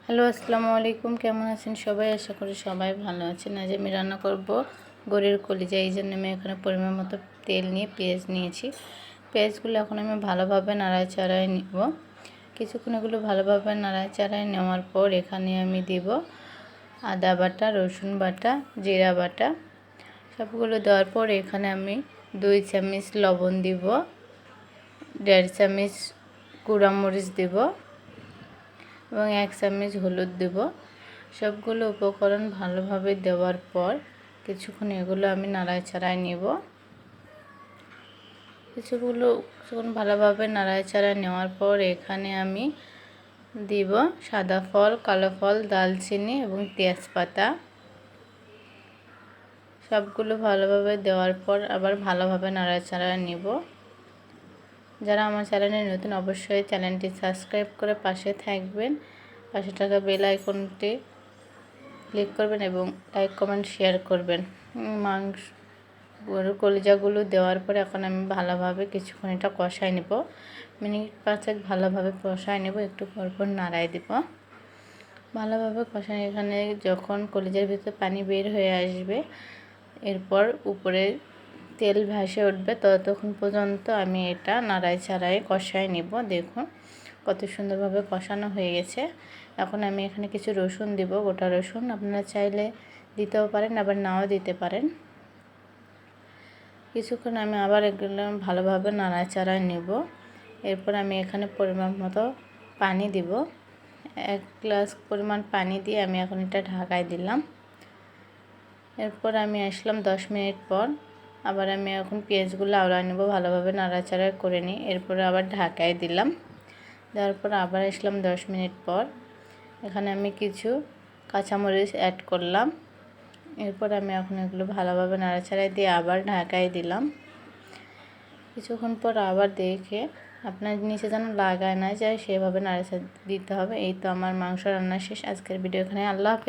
Hello, আসসালামু আলাইকুম। কেমন আছেন সবাই? আশা করি সবাই ভালো আছেন। আজ আমি রান্না করব গরুর কলিজা। এই জন্য আমি এখানে পরিমাণ মতো তেল নিয়ে পেঁয়াজ নিয়েছি। পেঁয়াজগুলো এখন আমি ভালোভাবে নাড়াচাড়ায় নিব। কিছুক্ষণ এগুলো ভালোভাবে নাড়াচাড়ায় নেওয়ার পর এখানে আমি দিব আদা বাটা, রসুন বাটা, জিরা বাটা। সবগুলো দেওয়ার পর এখানে আমি 2 চামচ লবণ দিব, 1.5 চামচ গুঁড়ামরিচ দিব এবং 1 চামচ হলুদ দেব। সবগুলো উপকরণ ভালোভাবে দেওয়ার পর কিছুক্ষণ এগুলো আমি নাড়াচাড়ায় নেব। কিছুক্ষণ ভালোভাবে নাড়াচাড়া নেওয়ার পর এখানে আমি দিব সাদা ফল, কালো ফল, দালচিনি এবং তেজপাতা। সবগুলো ভালোভাবে দেওয়ার পর আবার ভালোভাবে নাড়াচাড়া নেব। যারা আমার চ্যানেলে নতুন অবশ্যই চ্যানেলটি সাবস্ক্রাইব করে পাশে থাকবেন। পাশে থাকা বেল আইকনটি ক্লিক করবেন এবং লাইক কমেন্ট শেয়ার করবেন। গরুর কলিজাগুলো দেওয়ার পরে এখন আমি ভালোভাবে কিছুক্ষণ এটা কষাই নেব। মিনিট 5 ভালোভাবে কষাই নেব, একটু পরপর নাড়াই দেব। ভালোভাবে কষাই এখানে যখন কলিজার ভিতরে পানি বের হয়ে আসবে, এরপর উপরে তেল ভেসে উঠবে, ততক্ষণ পর্যন্ত আমি এটা নাড়াচাড়ায় কষাই নেব। দেখুন কত সুন্দরভাবে কষানো হয়ে গেছে। এখন আমি এখানে কিছু রসুন দিব, গোটা রসুন। আপনারা চাইলে দিতেও পারেন, আবার নাও দিতে পারেন। কিছুক্ষণ আমি আবার এগুলো ভালোভাবে নাড়াচাড়ায় নেব। এরপর আমি এখানে পরিমাণ মতো পানি দিব। 1 গ্লাস পরিমাণ পানি দিয়ে আমি এখন এটা ঢাকায় দিলাম। এরপর আমি আসলাম 10 মিনিট পর। আবার আমি এখন পেঁয়াজগুলো আওড়ায় নেব, ভালোভাবে নাড়াচাড়া করে নিই। এরপর আবার ঢাকায় দিলাম। দেওয়ার পর আবার আসলাম 10 মিনিট পর। এখানে আমি কিছু কাঁচামরিচ অ্যাড করলাম। এরপর আমি এখন এগুলো ভালোভাবে নাড়াচাড়ায় দিয়ে আবার ঢাকায় দিলাম। কিছুক্ষণ পর আবার দেখে আপনার নিচে যেন লাগায় না যায় সেভাবে নাড়াচাড়া দিতে হবে। এই তো আমার মাংস রান্না শেষ। আজকের ভিডিও এখানে। আল্লাহ হাফেজ।